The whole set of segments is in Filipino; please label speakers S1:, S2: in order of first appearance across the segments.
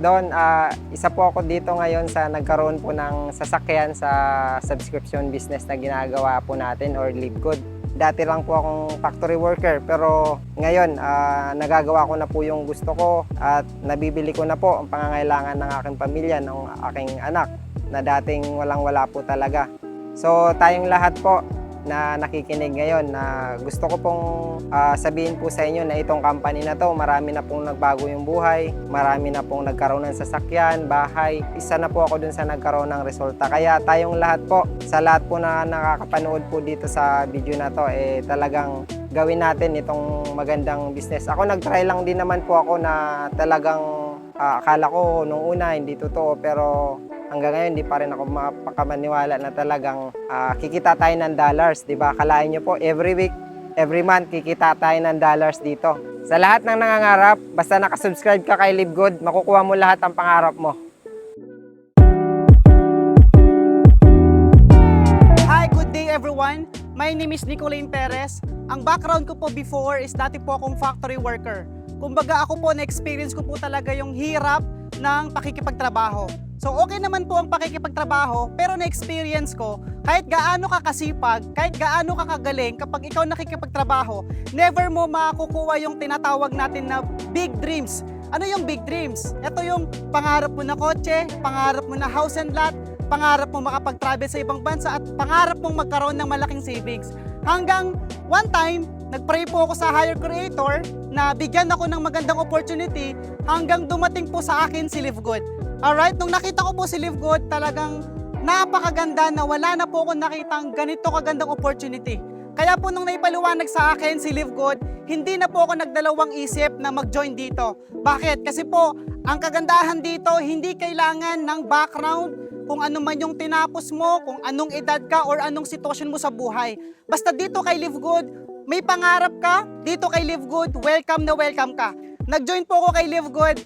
S1: Don. Isa po ako dito ngayon sa nagkaroon po ng sasakyan sa subscription business na ginagawa po natin or Live Good. Dati lang po akong factory worker pero ngayon nagagawa ko na po yung gusto ko at nabibili ko na po ang pangangailangan ng aking pamilya, ng aking anak na dating walang-wala po talaga. So tayong lahat po na nakikinig ngayon na gusto ko pong sabihin po sa inyo na itong company na to, marami na pong nagbago yung buhay, marami na pong nagkaroon ng sasakyan, bahay. Isa na po ako dun sa nagkaroon ng resulta. Kaya tayong lahat po, sa lahat po na nakakapanood po dito sa video na to, talagang gawin natin itong magandang business. Ako nag-try lang din naman po ako na talagang akala ko nung una hindi totoo pero hanggang ngayon, di pa rin ako mapakamaniwala na talagang kikita tayo ng dollars, di ba? Kalain nyo po, every week, every month, kikita tayo ng dollars dito. Sa lahat ng nangangarap, basta nakasubscribe ka kay Live Good, makukuha mo lahat ang pangarap mo.
S2: Hi, good day everyone. My name is Nicolene Perez. Ang background ko po before is dati po akong factory worker. Kumbaga ako po, na-experience ko po talaga yung hirap ng pakikipagtrabaho. So okay naman po ang pakikipagtrabaho, pero na-experience ko, kahit gaano ka kasipag, kahit gaano ka kagaling, kapag ikaw nakikipagtrabaho, never mo makukuha yung tinatawag natin na big dreams. Ano yung big dreams? Ito yung pangarap mo na kotse, pangarap mo na house and lot, pangarap mo makapag-travel sa ibang bansa, at pangarap mong magkaroon ng malaking savings. Hanggang one time, nag-pray po ako sa higher creator na bigyan ako ng magandang opportunity hanggang dumating po sa akin si Live Good. Alright, nung nakita ko po si Live Good, talagang napakaganda na wala na po akong nakitang ganito kagandang opportunity. Kaya po nung naipaliwanag sa akin si Live Good, hindi na po ako nagdalawang isip na mag-join dito. Bakit? Kasi po, ang kagandahan dito, hindi kailangan ng background, kung ano man yung tinapos mo, kung anong edad ka, or anong sitwasyon mo sa buhay. Basta dito kay Live Good, may pangarap ka, dito kay Live Good, welcome na welcome ka. Nag-join po ako kay Live Good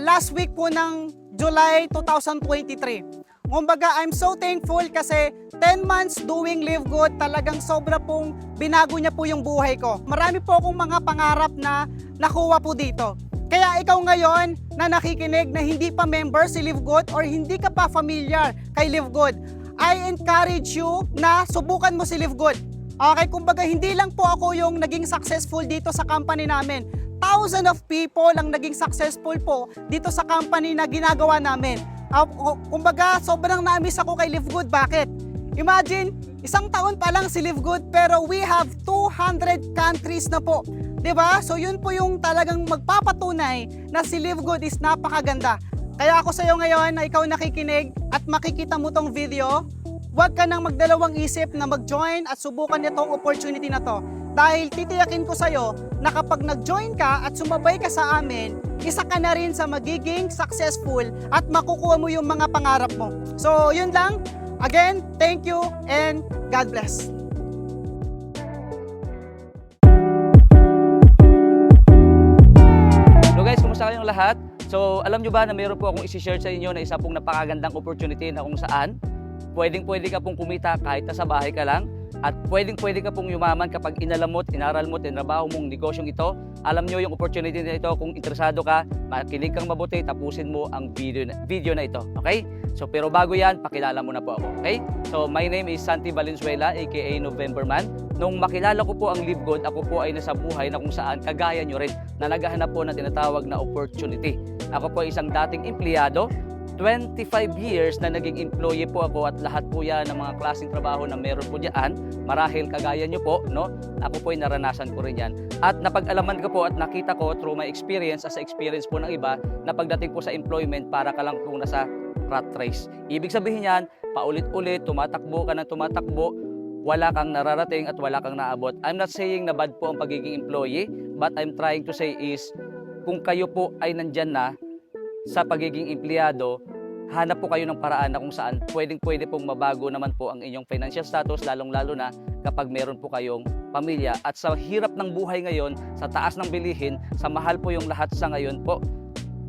S2: last week po ng July 2023. Kumbaga, I'm so thankful kasi 10 months doing Live Good, talagang sobra pong binago niya po yung buhay ko. Marami po akong mga pangarap na nakuha po dito. Kaya ikaw ngayon na nakikinig na hindi pa member si Live Good or hindi ka pa familiar kay Live Good, I encourage you na subukan mo si Live Good. Okay, kumbaga hindi lang po ako yung naging successful dito sa company namin. Thousands of people ang naging successful po dito sa company na ginagawa namin. Kumbaga, sobrang na-miss ako kay Live Good. Bakit? Imagine, isang taon pa lang si Live Good pero we have 200 countries na po. 'Di ba? So yun po yung talagang magpapatunay na si Live Good is napakaganda. Kaya ako sa iyo ngayon na ikaw nakikinig at makikita mo tong video, huwag ka nang magdalawang isip na mag-join at subukan itong opportunity na to. Dahil titiyakin ko sa'yo na kapag nag-join ka at sumabay ka sa amin, isa ka na rin sa magiging successful at makukuha mo yung mga pangarap mo. So yun lang. Again, thank you and God bless.
S3: Hello guys, kumusta kayong lahat? So alam nyo ba na mayroon po akong isi-share sa inyo na isa pong napakagandang opportunity na kung saan pwedeng-pwede ka pong kumita kahit nasa bahay ka lang. At pwedeng-pwede ka pong yumaman kapag inaral mo, tinrabaho mong negosyong ito. Alam nyo yung opportunity na ito, kung interesado ka, makinig kang mabuti, tapusin mo ang video na ito. Okay? So, pero bago yan, pakilala mo na po ako. Okay? So, my name is Santi Valenzuela, aka November Man. Nung makilala ko po ang Live Good, ako po ay nasa buhay na kung saan kagaya nyo rin na naghahanap po ng tinatawag na opportunity. Ako po ay isang dating empleyado. 25 years na naging employee po ako at lahat po yan ng mga klaseng trabaho na meron po diyan, marahil kagaya nyo po, no? Ako po ay naranasan ko rin yan. At napag-alaman ko po at nakita ko through my experience as experience po ng iba na pagdating po sa employment para ka lang po nasa rat race. Ibig sabihin yan, paulit-ulit, tumatakbo ka ng tumatakbo, wala kang nararating at wala kang naabot. I'm not saying na bad po ang pagiging employee, but I'm trying to say is, kung kayo po ay nandyan na sa pagiging empleyado, hanap po kayo ng paraan na kung saan pwedeng-pwede pong mabago naman po ang inyong financial status, lalong-lalo na kapag meron po kayong pamilya. At sa hirap ng buhay ngayon, sa taas ng bilihin, sa mahal po yung lahat sa ngayon po,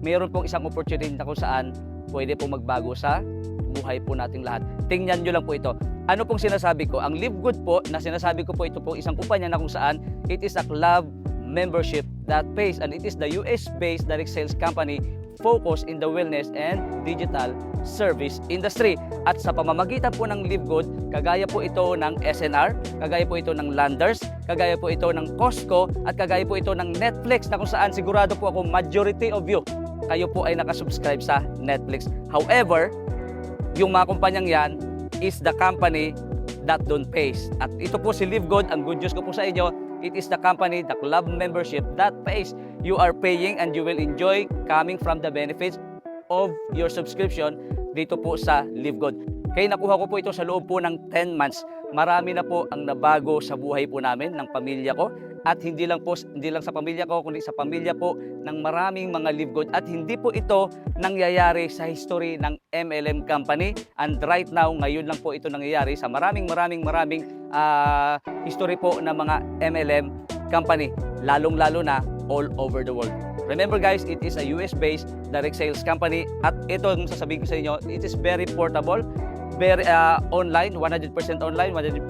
S3: meron pong isang opportunity na kung saan pwede pong magbago sa buhay po nating lahat. Tingnan nyo lang po ito. Ano pong sinasabi ko? Ang Live Good po, na sinasabi ko po, ito po isang kumpanya na kung saan it is a club membership that pays, and it is the US-based direct sales company focus in the wellness and digital service industry. At sa pamamagitan po ng Live Good, kagaya po ito ng SNR, kagaya po ito ng Landers, kagaya po ito ng Costco, at kagaya po ito ng Netflix na kung saan sigurado po ako majority of you, kayo po ay nakasubscribe sa Netflix. However, yung mga kumpanyang yan is the company that don't pays. At ito po si Live Good, ang good news ko po sa inyo, it is the company, the club membership that pays. You are paying and you will enjoy coming from the benefits of your subscription dito po sa Live Good. Kaya nakuha ko po ito sa loob po ng 10 months. Marami na po ang nabago sa buhay po namin, ng pamilya ko. At hindi lang sa pamilya ko, kundi sa pamilya po ng maraming mga Live Good. At hindi po ito nangyayari sa history ng MLM company. And right now, ngayon lang po ito nangyayari sa maraming history po ng mga MLM company. Lalong-lalo na all over the world. Remember guys, it is a US-based direct sales company. At ito, ang sasabihin ko sa inyo, it is very portable, very online, 100% online, 100%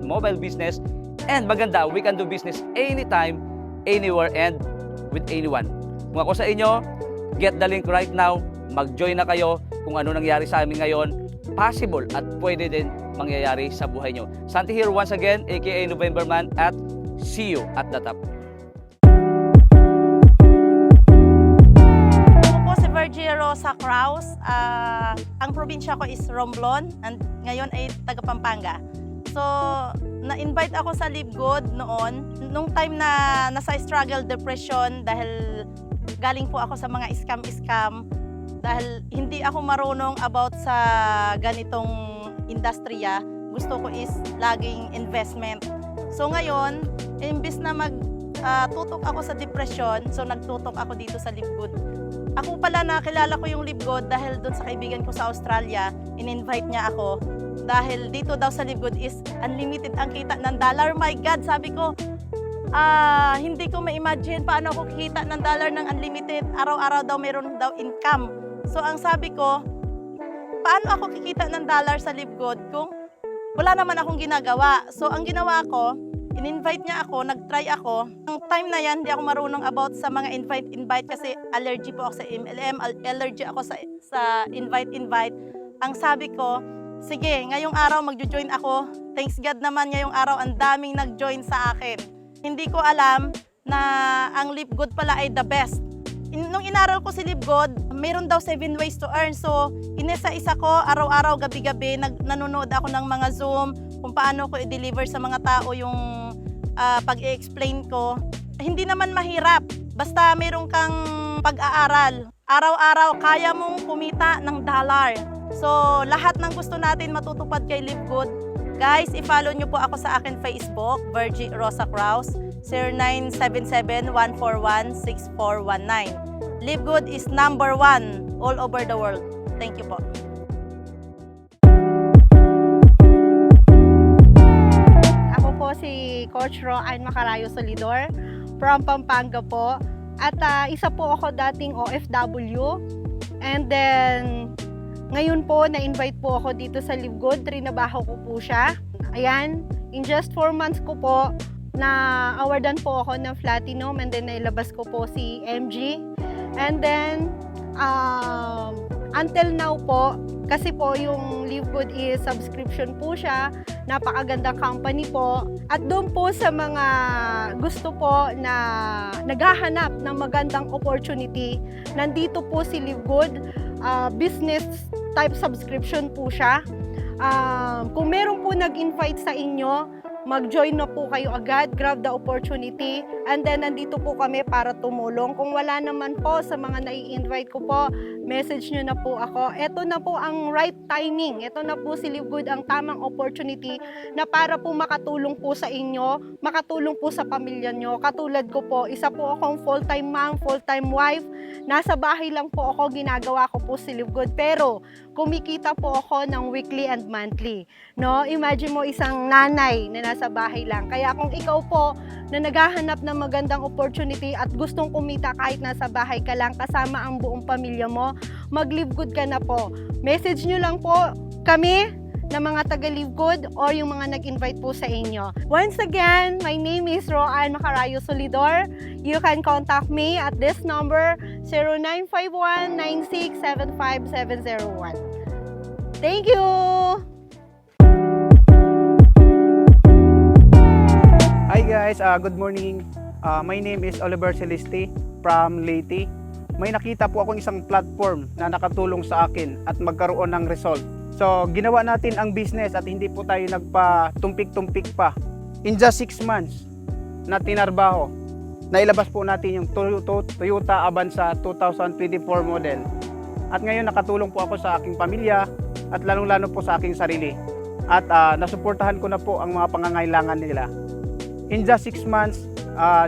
S3: mobile business. And maganda, we can do business anytime, anywhere, and with anyone. Kung ako sa inyo, get the link right now, mag-join na kayo kung ano nangyari sa amin ngayon, possible at pwede din mangyayari sa buhay nyo. Santi here once again, aka November Man, at see you at the top.
S4: Ako po si Virgie Rosa Kraus. Ang probinsya ko is Romblon, and ngayon ay taga Pampanga. So, na-invite ako sa Live Good noon, nung time na nasa struggle depression dahil galing po ako sa mga scam-scam, dahil hindi ako marunong about sa ganitong industriya. Gusto ko is laging investment. So ngayon, imbis na tutok ako sa depression, so nagtutok ako dito sa Live Good. Ako pala nakilala ko yung Live Good dahil doon sa kaibigan ko sa Australia, in-invite niya ako. Dahil dito daw sa Live Good is unlimited ang kita ng dollar. My God, sabi ko, hindi ko ma-imagine paano ako kikita ng dollar ng unlimited. Araw-araw daw meron daw income. So ang sabi ko, paano ako kikita ng dollar sa Live Good kung wala naman akong ginagawa? So ang ginawa ko, in-invite niya ako, nag-try ako. Ang time na yan, hindi ako marunong about sa mga invite kasi allergy po ako sa MLM, allergy ako sa invite. Ang sabi ko, sige, ngayong araw magjo-join ako. Thanks God naman ngayong araw ang daming nag-join sa akin. Hindi ko alam na ang Live Good pala ay the best. Nung inaral ko si Live Good, mayroon daw 7 ways to earn. So, inisa-isa ko, araw-araw, gabi-gabi, nanonood ako ng mga Zoom, kung paano ko i-deliver sa mga tao yung pag-i-explain ko. Hindi naman mahirap, basta mayroon kang pag-aaral. Araw-araw, kaya mong kumita ng dollar. So, lahat ng gusto natin matutupad kay Live Good. Guys, i-follow nyo po ako sa akin Facebook, Virgie Rosa Kraus, 0977-141-6419. Live Good is #1 all over the world. Thank you po.
S5: Ako po si Coach Roan Macarayo Solidor from Pampanga po. At isa po ako dating OFW. And then, ngayon po, na-invite po ako dito sa Live Good. Trinabaho ko po siya. Ayan, in just 4 months ko po, na-awardan po ako ng Platinum and then nailabas ko po si MG. And then, until now po, kasi po yung Live Good is subscription po siya, napakagandang company po. At doon po sa mga gusto po na naghahanap ng magandang opportunity, nandito po si Live Good, business type subscription po siya. Kung meron po nag-invite sa inyo, mag-join na po kayo agad, grab the opportunity, and then nandito po kami para tumulong. Kung wala naman po sa mga nai-invite ko po, message nyo na po ako. Ito na po ang right timing. Ito na po si Live Good, ang tamang opportunity na para po makatulong po sa inyo, makatulong po sa pamilya nyo. Katulad ko po, isa po akong full-time mom, full-time wife. Nasa bahay lang po ako, ginagawa ko po si Live Good. Pero kumikita po ako ng weekly and monthly. No? Imagine mo isang nanay na nasa bahay lang. Kaya kung ikaw po na naghahanap ng magandang opportunity at gustong kumita kahit nasa bahay ka lang kasama ang buong pamilya mo, mag-Live Good ka na po. Message nyo lang po kami, na mga taga-Live Good or yung mga nag-invite po sa inyo. Once again, my name is Roan Macarayo Solidor. You can contact me at this number 0951-9675-701. Thank you!
S6: Hi guys, good morning. My name is Oliver Celeste from Leyte. May nakita po akong isang platform na nakatulong sa akin at magkaroon ng result. So, ginawa natin ang business at hindi po tayo nagpa-tumpik-tumpik pa. In just 6 months na tinarbaho, nailabas po natin yung Toyota Avanza 2024 model. At ngayon nakatulong po ako sa aking pamilya at lalong-lalo po sa aking sarili. At nasuportahan ko na po ang mga pangangailangan nila. In just 6 months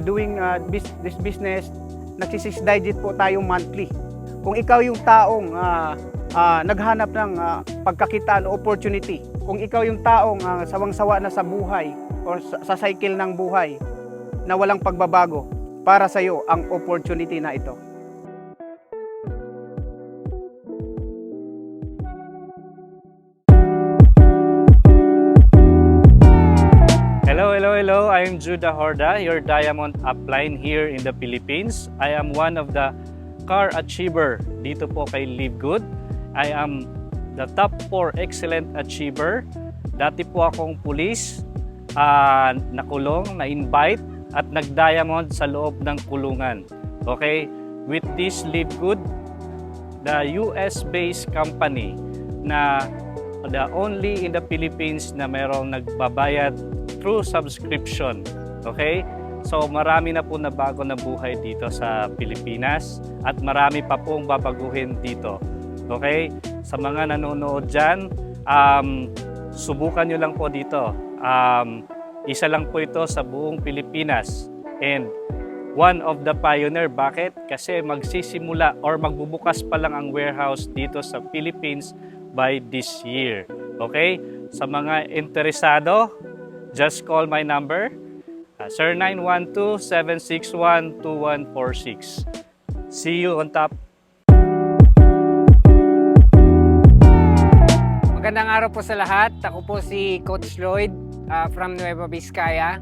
S6: doing this business, nagsi-6 digit po tayo monthly. Kung ikaw yung taong naghanap ng pagkakitaan o opportunity, kung ikaw yung taong sawang-sawa na sa buhay o sa cycle ng buhay na walang pagbabago, para sa iyo ang opportunity na ito.
S7: Hello. I'm Judah Horda, your diamond upline here in the Philippines. I am one of the car achiever dito po kay Live Good. I am the top 4 excellent achiever. Dati po akong pulis, nakulong, na-invite at nag-diamond sa loob ng kulungan. Okay? With this Live Good, the US-based company na the only in the Philippines na mayroong nagbabayad through subscription. Okay? So marami na po na bago na buhay dito sa Pilipinas at marami pa pong babaguhin dito. Okay? Sa mga nanonood dyan, subukan nyo lang po dito. Isa lang po ito sa buong Pilipinas. And one of the pioneer. Bakit? Kasi magsisimula or magbubukas pa lang ang warehouse dito sa Philippines by this year. Okay? Sa mga interesado, just call my number, 0912-761-2146. See you on top.
S8: Magandang araw po sa lahat. Ako po si Coach Lloyd from Nueva Vizcaya.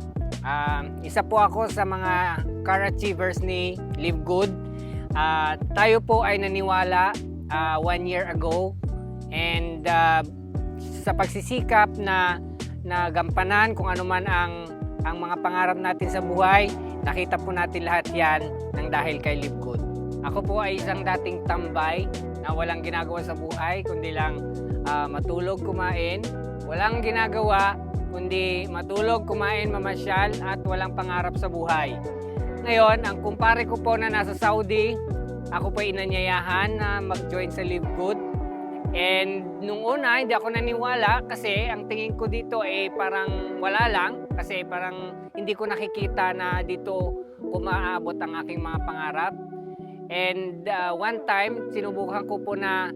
S8: Isa po ako sa mga car achievers ni Live Good. Tayo po ay naniwala 1 year ago and sa pagsisikap na gampanan kung ano man ang mga pangarap natin sa buhay, nakita po natin lahat yan ng dahil kay Live Good. Ako po ay isang dating tambay na walang ginagawa sa buhay kundi lang matulog, kumain. Walang ginagawa kundi matulog, kumain, mamasyal at walang pangarap sa buhay. Ngayon, ang kumpare ko po na nasa Saudi, ako po ay inanyayahan na mag-join sa Live Good. And nung una, hindi ako naniwala kasi ang tingin ko dito ay parang wala lang. Kasi parang hindi ko nakikita na dito umaabot ang aking mga pangarap. And one time, sinubukan ko po na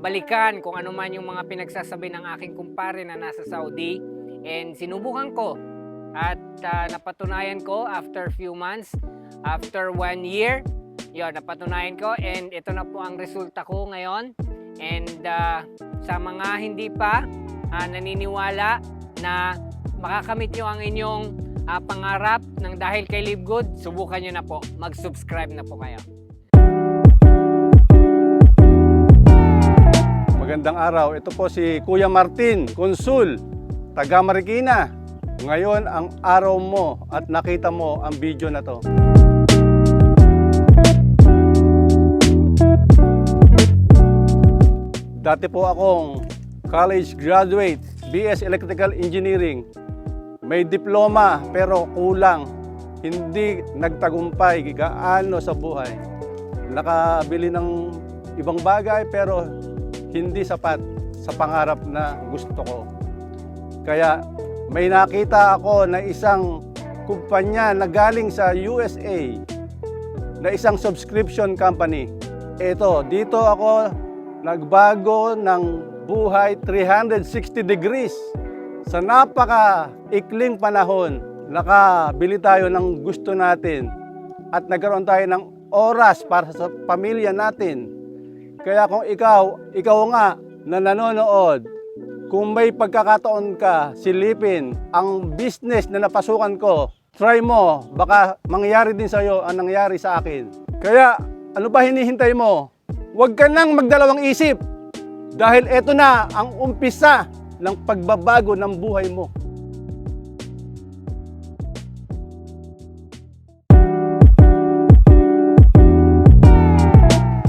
S8: balikan kung ano man yung mga pinagsasabi ng aking kumpare na nasa Saudi. And sinubukan ko. At napatunayan ko after few months, after 1 year, yun, napatunayan ko. And ito na po ang resulta ko ngayon. And sa mga hindi pa naniniwala na makakamit nyo ang inyong pangarap ng dahil kay Live Good, subukan nyo na po. Mag-subscribe na po kayo.
S9: Magandang araw. Ito po si Kuya Martin Consul, taga Marikina. Ngayon ang araw mo at nakita mo ang video na to. Dati po akong college graduate, BS Electrical Engineering. May diploma pero kulang. Hindi nagtagumpay gaano sa buhay. Nakabili ng ibang bagay pero hindi sapat sa pangarap na gusto ko. Kaya may nakita ako na isang kumpanya na galing sa USA na isang subscription company. Dito ako nagbago ng buhay 360 degrees. Sa napaka-ikling panahon, nakabili tayo ng gusto natin at nagkaroon tayo ng oras para sa pamilya natin. Kaya kung ikaw nga na nanonood, Kung may pagkakataon ka, silipin ang business na napasukan ko, try mo, baka mangyari din sa'yo ang nangyari sa akin. Kaya, ano ba hinihintay mo? Huwag ka nang magdalawang isip dahil eto na ang umpisa ng pagbabago ng buhay mo.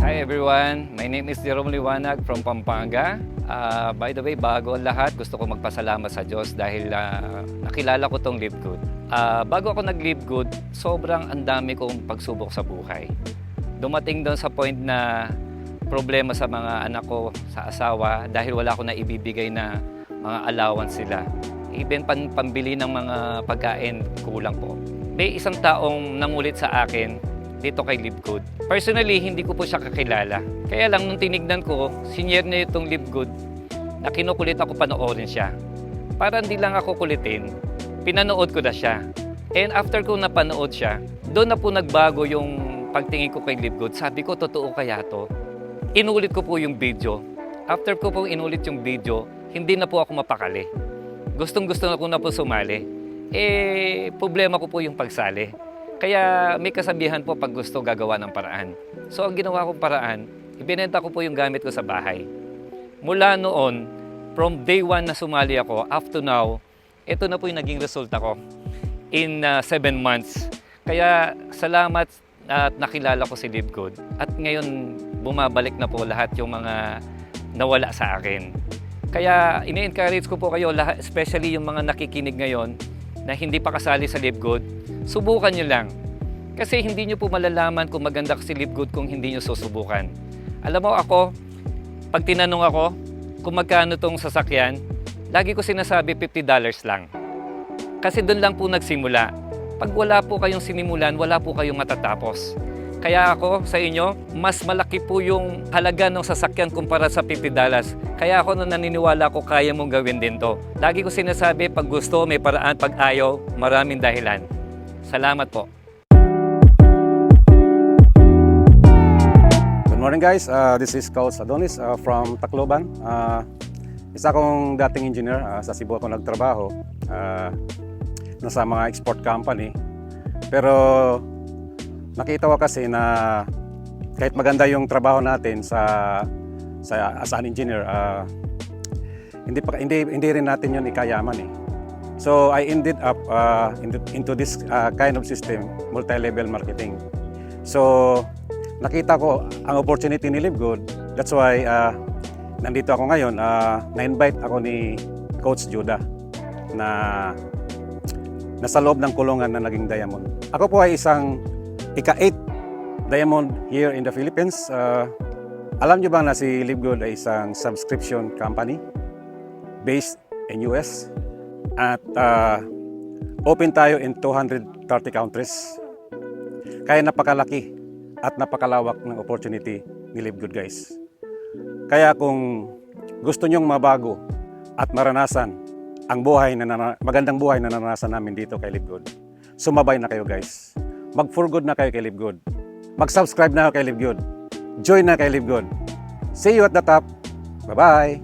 S10: Hi everyone, my name is Jerome Liwanag from Pampanga. By the way, bago ang lahat, gusto ko magpasalamat sa Diyos dahil nakilala ko tong Live Good. Bago ako nag-Live Good, sobrang ang dami kong pagsubok sa buhay. Dumating doon sa point na problema sa mga anak ko, sa asawa, dahil wala ko na ibibigay na mga allowance sila. Even pambili ng mga pagkain, kulang po. May isang taong nangulit sa akin dito kay Live Good. Personally, hindi ko po siya kakilala. Kaya lang nung tinignan ko, sinyer niya itong Live Good, na kinukulit ako panoorin siya. Para hindi lang ako kulitin, pinanood ko na siya. And after ko napanood siya, doon na po nagbago yung pagtingin ko kay Live Good. Sabi ko, totoo kaya to? Inulit ko po yung video. After ko po inulit yung video, hindi na po ako mapakali. Gustong-gusto na ko na po sumali. Problema ko po yung pagsali. Kaya may kasabihan po pag gusto gagawa ng paraan. So ang ginawa kong paraan, ibinenta ko po yung gamit ko sa bahay. Mula noon, from day 1 na sumali ako, up to now, ito na po yung naging resulta ko in 7 months. Kaya salamat at nakilala ko si Live Good. At ngayon, bumabalik na po lahat yung mga nawala sa akin. Kaya ini-encourage ko po kayo, especially yung mga nakikinig ngayon na hindi pa kasali sa Live Good, subukan nyo lang. Kasi hindi nyo po malalaman kung maganda si Live Good kung hindi nyo susubukan. Alam mo ako, pag tinanong ako kung magkano tong sasakyan, lagi ko sinasabi $50 lang. Kasi doon lang po nagsimula. Pag wala po kayong sinimulan, wala po kayong matatapos. Kaya ako sa inyo, mas malaki po yung halaga ng sasakyan kumpara sa $50. Kaya ako naniniwala ko kaya mong gawin din to. Lagi ko sinasabi, pag gusto, may paraan, pag ayaw, maraming dahilan. Salamat po.
S9: Good morning guys, this is Coach Adonis from Tacloban. Isa akong dating engineer, sa Cebu ako nagtrabaho, nasa mga export company. Pero nakita ko kasi na kahit maganda yung trabaho natin as an engineer, hindi rin natin yun ikayaman eh. So I ended up into this kind of system, multi-level marketing. So nakita ko ang opportunity ni Live Good. That's why nandito ako ngayon. Na-invite ako ni Coach Judah na nasa loob ng kulungan na naging diamond. Ako po ay isang ika-8 diamond here in the Philippines. Alam nyo ba na si Live Good ay isang subscription company based in US at open tayo in 230 countries. Kaya napakalaki at napakalawak ng opportunity ni Live Good guys. Kaya kung gusto nyong mabago at maranasan ang magandang buhay na naranasan namin dito kay Live Good, sumabay na kayo guys. Mag-for good na kayo kay Live Good. Mag-subscribe na kayo kay Live Good. Join na kay Live Good. See you at the top. Bye-bye!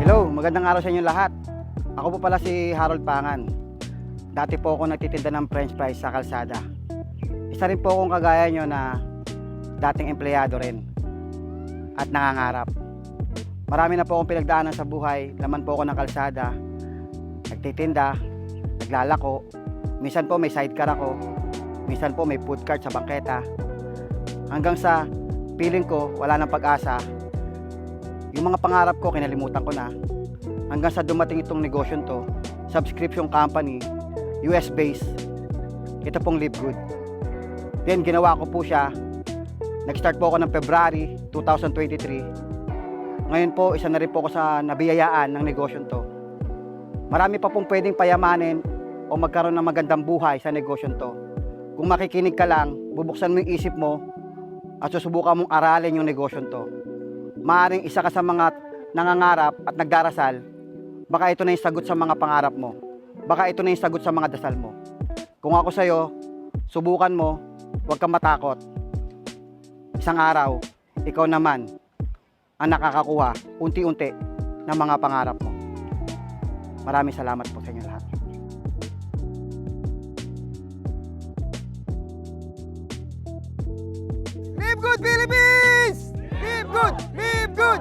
S11: Hello, magandang araw sa inyo lahat. Ako po pala si Harold Pangan. Dati po ako nagtitinda ng french fries sa kalsada. Isa rin po akong kagaya nyo na dating empleyado rin at nangangarap. Marami na po akong pinagdaanan sa buhay. Laman po ako ng kalsada, nagtitinda, naglalako. Minsan po may sidecar ako, minsan po may food cart sa bangketa. Hanggang sa feeling ko wala nang pag-asa. Yung mga pangarap ko kinalimutan ko na. Hanggang sa dumating itong negosyon to, subscription company, US based. Ito pong Live Good. Then ginawa ko po siya. Nag-start po ako ng February 2023. Ngayon po, isa na rin po ako sa nabiyayaan ng negosyon to. Marami pa pong pwedeng payamanin o magkaroon ng magandang buhay sa negosyon to. Kung makikinig ka lang, bubuksan mo yung isip mo at susubukan mong aralin yung negosyon to. Maaring isa ka sa mga nangangarap at nagdarasal, baka ito na yung sagot sa mga pangarap mo. Baka ito na yung sagot sa mga dasal mo. Kung ako sa'yo, subukan mo, huwag kang matakot. Isang araw, ikaw naman ang nakakakuha unti-unti ng mga pangarap mo. Maraming salamat po sa inyo lahat.
S1: Live good, Philippines! Live good! Live good!